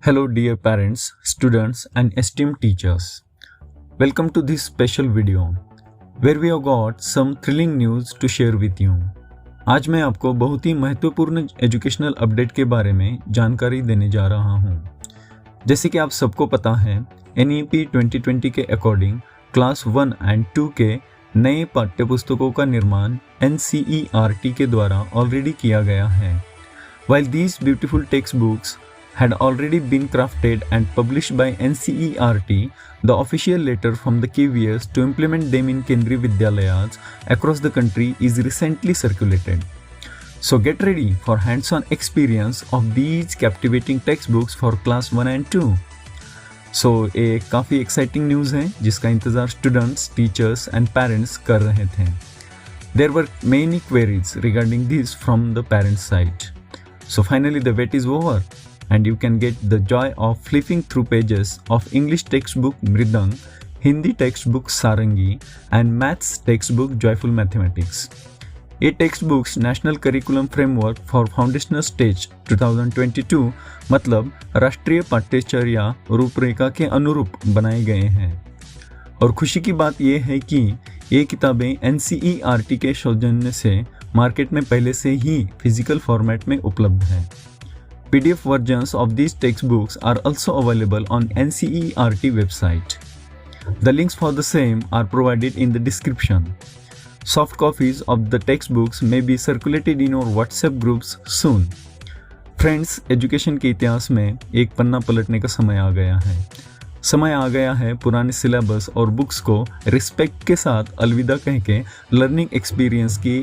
Hello dear parents, students and esteemed teachers. Welcome to this special video where we have got some thrilling news to share with you. आज मैं आपको बहुत ही महत्वपूर्ण educational update के बारे में जानकारी देने जा रहा हूँ। जैसे कि आप सबको पता है, NEP 2020 के अकॉर्डिंग क्लास 1 एंड 2 के नए पाठ्यपुस्तकों का निर्माण NCERT के द्वारा ऑलरेडी किया गया है। While these beautiful textbooks had already been crafted and published by NCERT, the official letter from the KVS to implement them in Kendriya Vidyalayas across the country is recently circulated. So get ready for hands-on experience of these captivating textbooks for class 1 and 2. So एक काफ़ी exciting news है जिसका इंतज़ार students, teachers and parents कर रहे थे. There were many queries regarding this from the parents' side. So finally the wait is over. And you can get the joy of flipping through pages of English textbook Mridang, Hindi textbook Sarangi and Maths textbook Joyful Mathematics. ये textbooks national curriculum framework for foundational stage 2022 मतलब राष्ट्रीय पाठ्यचर्या रूपरेखा के अनुरूप बनाए गए हैं। और खुशी की बात यह है कि ये किताबें NCERT के सौजन्य से मार्केट में पहले से ही फिजिकल फॉर्मेट में उपलब्ध हैं। PDF versions of these textbooks are also available on NCERT website. The links for the same are provided in the description. Soft copies of the textbooks may be circulated in our WhatsApp groups soon. Friends, education के इतिहास में एक पन्ना पलटने का समय आ गया है। समय आ गया है पुराने सिलेबस और बुक्स को रिस्पेक्ट के साथ अलविदा कह के लर्निंग एक्सपीरियंस की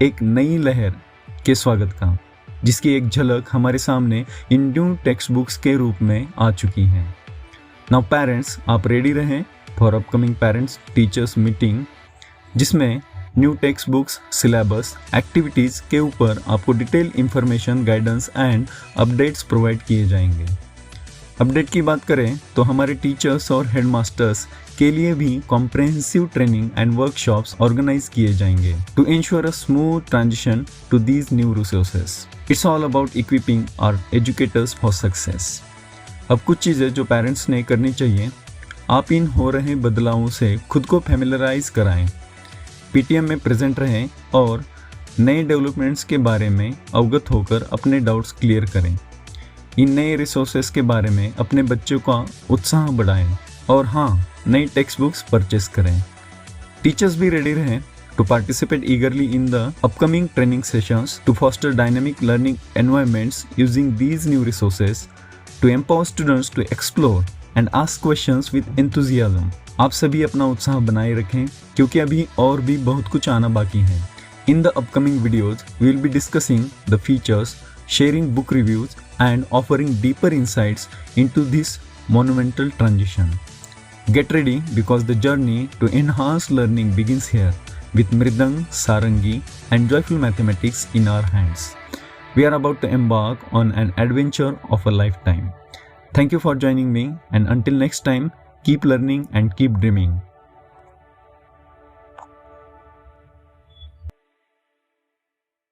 एक नई लहर के स्वागत का, जिसकी एक झलक हमारे सामने इन न्यू टेक्स्ट बुक्स के रूप में आ चुकी है। नाउ पेरेंट्स, आप रेडी रहें for upcoming parents teachers meeting, जिसमें new textbooks, syllabus, activities के ऊपर आपको detail information, guidance and updates provide किए जाएंगे। अपडेट की बात करें तो हमारे टीचर्स और हेडमास्टर्स के लिए भी comprehensive training and workshops organize किए जाएंगे to ensure a smooth transition to these new resources. It's all about equipping our educators for success. अब कुछ चीज़ें जो पेरेंट्स ने करनी चाहिए, आप इन हो रहे बदलावों से खुद को फैमिलराइज कराएं, PTM में प्रेजेंट रहें और नए डेवलपमेंट्स के बारे में अवगत होकर अपने डाउट्स क्लियर करें। इन नए रिसोर्सेज के बारे में अपने बच्चों का उत्साह बढ़ाएं और हाँ, नई टेक्स्ट बुक्स परचेस करें। टीचर्स भी रेडी रहें to participate eagerly in the upcoming training sessions to foster dynamic learning environments using these new resources to empower students to explore and ask questions with enthusiasm. आप सभी अपना उत्साह बनाए रखें क्योंकि अभी और भी बहुत कुछ आना बाकी है। In the upcoming videos, we will be discussing the features, sharing book reviews and offering deeper insights into this monumental transition. Get ready because the journey to enhance learning begins here. With Mridang, Sarangi and Joyful Mathematics in our hands. We are about to embark on an adventure of a lifetime. Thank you for joining me, and until next time, keep learning and keep dreaming.